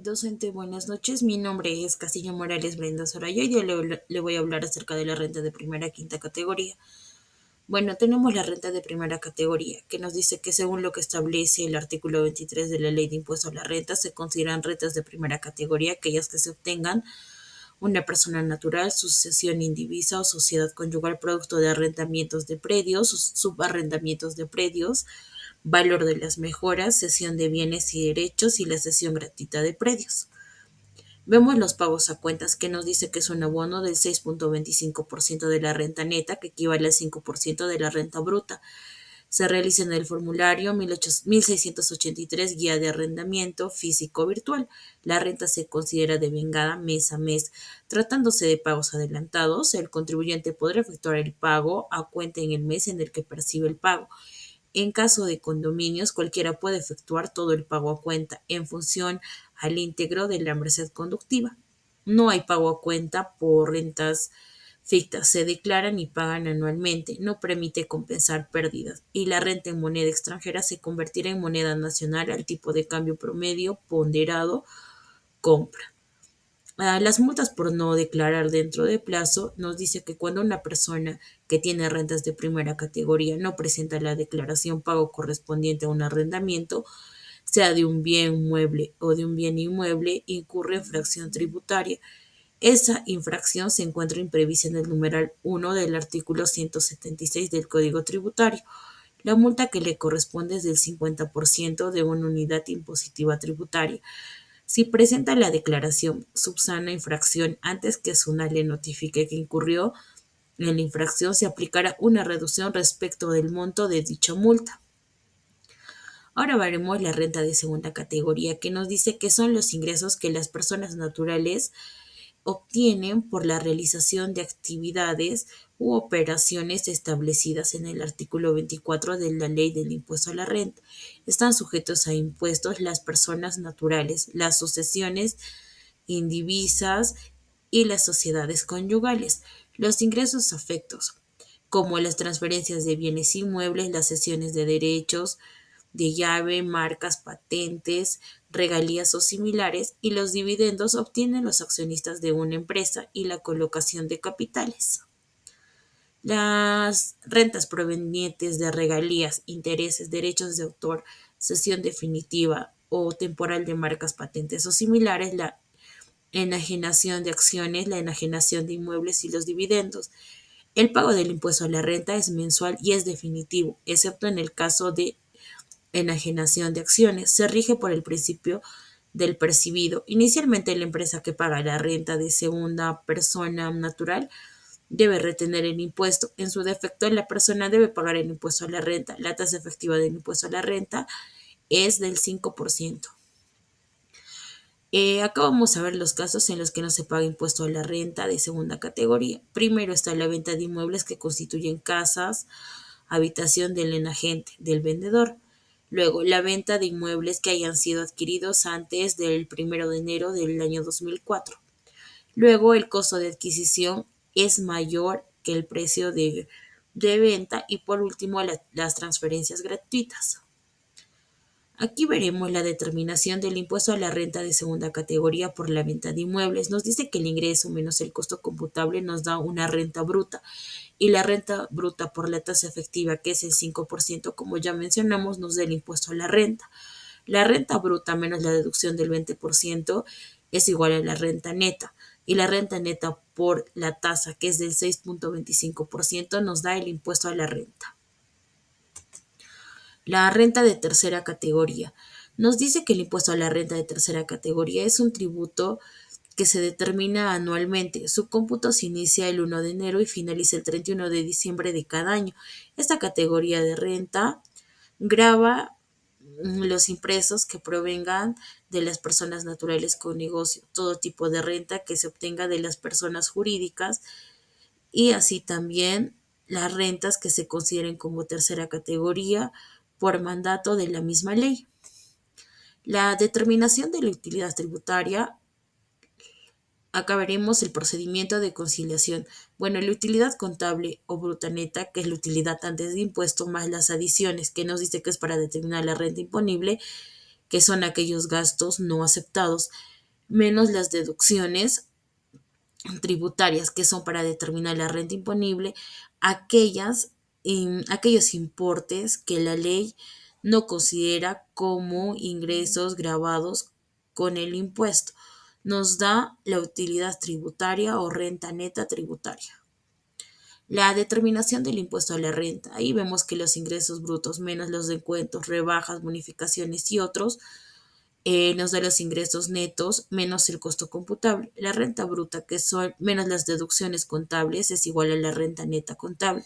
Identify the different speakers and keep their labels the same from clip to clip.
Speaker 1: Docente, buenas noches. Mi nombre es Castillo Morales Brenda Soraya y yo le voy a hablar acerca de la renta de primera a quinta categoría. Bueno, tenemos la renta de primera categoría, que nos dice que según lo que establece el artículo 23 de la Ley de Impuesto a la Renta, se consideran rentas de primera categoría aquellas que se obtengan una persona natural, sucesión indivisa o sociedad conyugal producto de arrendamientos de predios, subarrendamientos de predios, valor de las mejoras, cesión de bienes y derechos y la cesión gratuita de predios. Vemos los pagos a cuentas que nos dice que es un abono del 6.25% de la renta neta, que equivale al 5% de la renta bruta. Se realiza en el formulario 1683 Guía de Arrendamiento Físico Virtual. La renta se considera devengada mes a mes. Tratándose de pagos adelantados, el contribuyente podrá efectuar el pago a cuenta en el mes en el que percibe el pago. En caso de condominios, cualquiera puede efectuar todo el pago a cuenta en función al íntegro de la merced conductiva. No hay pago a cuenta por rentas fictas, se declaran y pagan anualmente, no permite compensar pérdidas y la renta en moneda extranjera se convertirá en moneda nacional al tipo de cambio promedio ponderado compra. Las multas por no declarar dentro de plazo nos dice que cuando una persona que tiene rentas de primera categoría no presenta la declaración pago correspondiente a un arrendamiento, sea de un bien mueble o de un bien inmueble, incurre en infracción tributaria. Esa infracción se encuentra imprevista en el numeral 1 del artículo 176 del Código Tributario. La multa que le corresponde es del 50% de una unidad impositiva tributaria. Si presenta la declaración subsana infracción antes que SUNAT le notifique que incurrió en la infracción, se aplicará una reducción respecto del monto de dicha multa. Ahora veremos la renta de segunda categoría, que nos dice que son los ingresos que las personas naturales obtienen por la realización de actividades u operaciones establecidas en el artículo 24 de la Ley del Impuesto a la Renta. Están sujetos a impuestos las personas naturales, las sucesiones indivisas y las sociedades conyugales. Los ingresos afectos, como las transferencias de bienes inmuebles, las cesiones de derechos de llave, marcas, patentes, regalías o similares, y los dividendos obtienen los accionistas de una empresa y la colocación de capitales. Las rentas provenientes de regalías, intereses, derechos de autor, cesión definitiva o temporal de marcas, patentes o similares, la enajenación de acciones, la enajenación de inmuebles y los dividendos. El pago del impuesto a la renta es mensual y es definitivo, excepto en el caso de enajenación de acciones. Se rige por el principio del percibido. Inicialmente, la empresa que paga la renta de segunda persona natural debe retener el impuesto. En su defecto, la persona debe pagar el impuesto a la renta. La tasa efectiva del impuesto a la renta es del 5%. Acá vamos a ver los casos en los que no se paga impuesto a la renta de segunda categoría. Primero está la venta de inmuebles que constituyen casas, habitación del enagente, del vendedor. Luego, la venta de inmuebles que hayan sido adquiridos antes del 1 de enero del año 2004. Luego, el costo de adquisición es mayor que el precio de venta. Y por último, las transferencias gratuitas. Aquí veremos la determinación del impuesto a la renta de segunda categoría por la venta de inmuebles. Nos dice que el ingreso menos el costo computable nos da una renta bruta y la renta bruta por la tasa efectiva, que es el 5%, como ya mencionamos, nos da el impuesto a la renta. La renta bruta menos la deducción del 20% es igual a la renta neta y la renta neta por la tasa, que es del 6.25%, nos da el impuesto a la renta. La renta de tercera categoría. Nos dice que el impuesto a la renta de tercera categoría es un tributo que se determina anualmente. Su cómputo se inicia el 1 de enero y finaliza el 31 de diciembre de cada año. Esta categoría de renta grava los impresos que provengan de las personas naturales con negocio, todo tipo de renta que se obtenga de las personas jurídicas y así también las rentas que se consideren como tercera categoría por mandato de la misma ley. La determinación de la utilidad tributaria, acá veremos el procedimiento de conciliación. Bueno, la utilidad contable o bruta neta, que es la utilidad antes de impuesto, más las adiciones, que nos dice que es para determinar la renta imponible, que son aquellos gastos no aceptados, menos las deducciones tributarias, que son para determinar la renta imponible, aquellos importes que la ley no considera como ingresos gravados con el impuesto. Nos da la utilidad tributaria o renta neta tributaria. La determinación del impuesto a la renta. Ahí vemos que los ingresos brutos menos los descuentos, rebajas, bonificaciones y otros nos da los ingresos netos menos el costo computable. La renta bruta, que son menos las deducciones contables, es igual a la renta neta contable,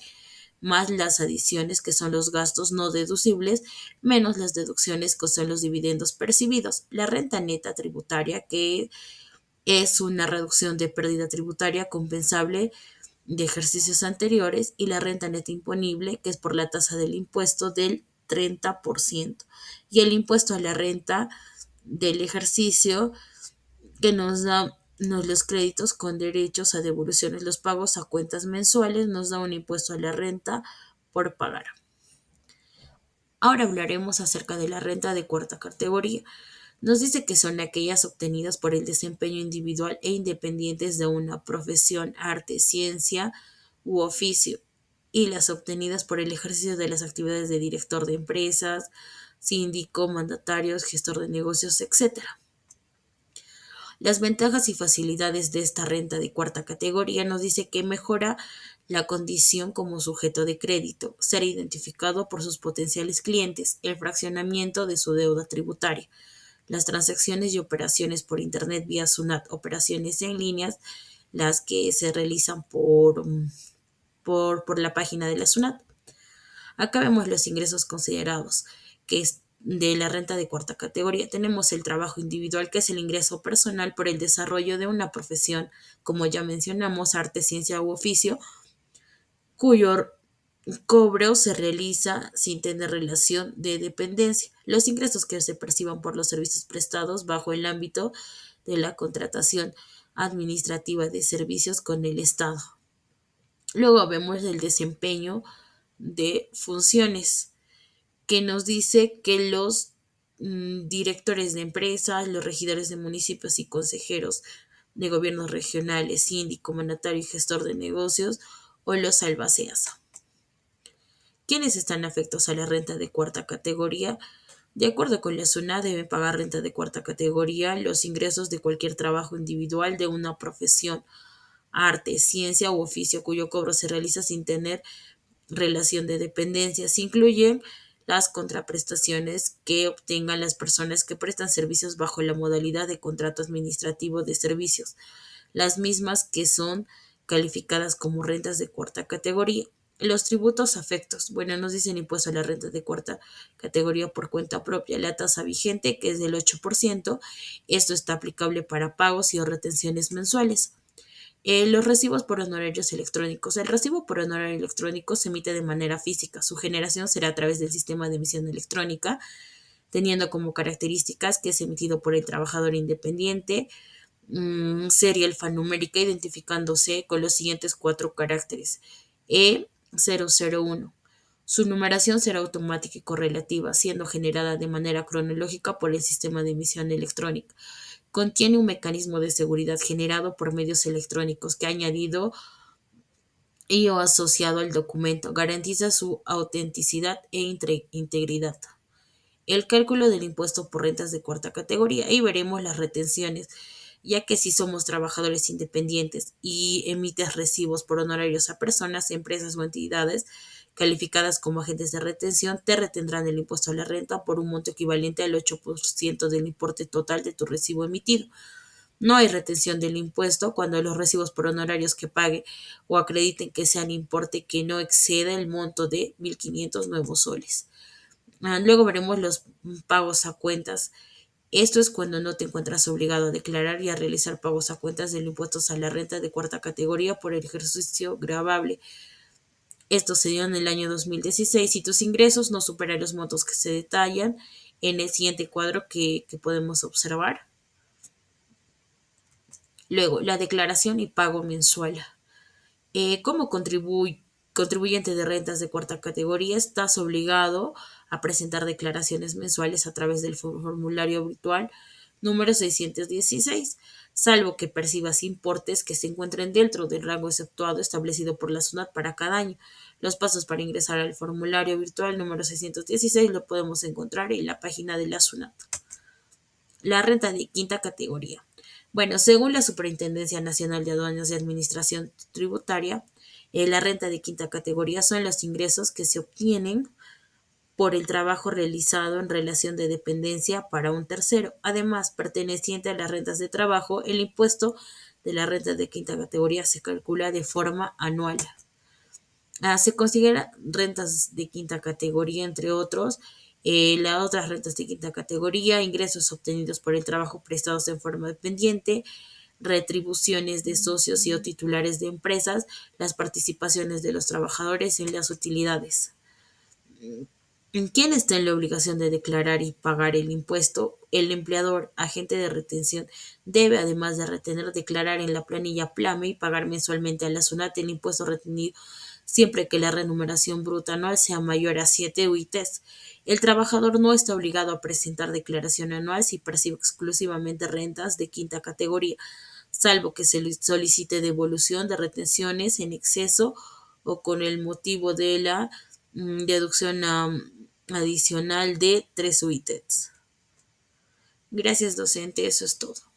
Speaker 1: más las adiciones, que son los gastos no deducibles, menos las deducciones, que son los dividendos percibidos. La renta neta tributaria, que es una reducción de pérdida tributaria compensable de ejercicios anteriores, y la renta neta imponible, que es por la tasa del impuesto del 30%. Y el impuesto a la renta del ejercicio, que nos los créditos con derechos a devoluciones, los pagos a cuentas mensuales, nos da un impuesto a la renta por pagar. Ahora hablaremos acerca de la renta de cuarta categoría. Nos dice que son aquellas obtenidas por el desempeño individual e independientes de una profesión, arte, ciencia u oficio, y las obtenidas por el ejercicio de las actividades de director de empresas, síndico, mandatarios, gestor de negocios, etc. Las ventajas y facilidades de esta renta de cuarta categoría nos dice que mejora la condición como sujeto de crédito, ser identificado por sus potenciales clientes, el fraccionamiento de su deuda tributaria, las transacciones y operaciones por Internet vía SUNAT, operaciones en líneas, las que se realizan por la página de la SUNAT. Acá vemos los ingresos considerados, que es de la renta de cuarta categoría. Tenemos el trabajo individual, que es el ingreso personal por el desarrollo de una profesión, como ya mencionamos, arte, ciencia u oficio, cuyo cobro se realiza sin tener relación de dependencia. Los ingresos que se perciban por los servicios prestados bajo el ámbito de la contratación administrativa de servicios con el Estado. Luego vemos el desempeño de funciones, que nos dice que los directores de empresas, los regidores de municipios y consejeros de gobiernos regionales, síndico, mandatario y gestor de negocios, o los albaceas. ¿Quiénes están afectos a la renta de cuarta categoría? De acuerdo con la SUNAT, deben pagar renta de cuarta categoría los ingresos de cualquier trabajo individual de una profesión, arte, ciencia u oficio cuyo cobro se realiza sin tener relación de dependencia. Se incluyen las contraprestaciones que obtengan las personas que prestan servicios bajo la modalidad de contrato administrativo de servicios, las mismas que son calificadas como rentas de cuarta categoría. Los tributos afectos. Bueno, nos dicen impuesto a la renta de cuarta categoría por cuenta propia. La tasa vigente, que es del 8%. Esto está aplicable para pagos y o retenciones mensuales. Los recibos por honorarios electrónicos. El recibo por honorario electrónico se emite de manera física. Su generación será a través del sistema de emisión electrónica, teniendo como características que es emitido por el trabajador independiente, serie alfanumérica identificándose con los siguientes 4 caracteres: E001. Su numeración será automática y correlativa, siendo generada de manera cronológica por el sistema de emisión electrónica. Contiene un mecanismo de seguridad generado por medios electrónicos que ha añadido y o asociado al documento. Garantiza su autenticidad e integridad. El cálculo del impuesto por rentas de cuarta categoría. Y veremos las retenciones, ya que si somos trabajadores independientes y emites recibos por honorarios a personas, empresas o entidades calificadas como agentes de retención, te retendrán el impuesto a la renta por un monto equivalente al 8% del importe total de tu recibo emitido. No hay retención del impuesto cuando los recibos por honorarios que pague o acrediten que sean importe que no exceda el monto de 1.500 nuevos soles. Luego veremos los pagos a cuentas. Esto es cuando no te encuentras obligado a declarar y a realizar pagos a cuentas del impuesto a la renta de cuarta categoría por el ejercicio gravable. Esto se dio en el año 2016 y tus ingresos no superan los montos que se detallan en el siguiente cuadro que podemos observar. Luego, la declaración y pago mensual. Como contribuyente de rentas de cuarta categoría, estás obligado a presentar declaraciones mensuales a través del formulario virtual número 616, salvo que percibas importes que se encuentren dentro del rango exceptuado establecido por la SUNAT para cada año. Los pasos para ingresar al formulario virtual número 616 lo podemos encontrar en la página de la SUNAT. La renta de quinta categoría. Bueno, según la Superintendencia Nacional de Aduanas y Administración Tributaria, la renta de quinta categoría son los ingresos que se obtienen por el trabajo realizado en relación de dependencia para un tercero. Además, perteneciente a las rentas de trabajo, el impuesto de la renta de quinta categoría se calcula de forma anual. Se considera rentas de quinta categoría, entre otros, las otras rentas de quinta categoría, ingresos obtenidos por el trabajo prestados en forma dependiente, retribuciones de socios y o titulares de empresas, las participaciones de los trabajadores en las utilidades. ¿Quién está en la obligación de declarar y pagar el impuesto? El empleador, agente de retención, debe, además de retener, declarar en la planilla PLAME y pagar mensualmente a la SUNAT el impuesto retenido siempre que la remuneración bruta anual sea mayor a 7 UITs. El trabajador no está obligado a presentar declaración anual si percibe exclusivamente rentas de quinta categoría, salvo que se solicite devolución de retenciones en exceso o con el motivo de la deducción adicional de 3 UITs. Gracias, docente, eso es todo.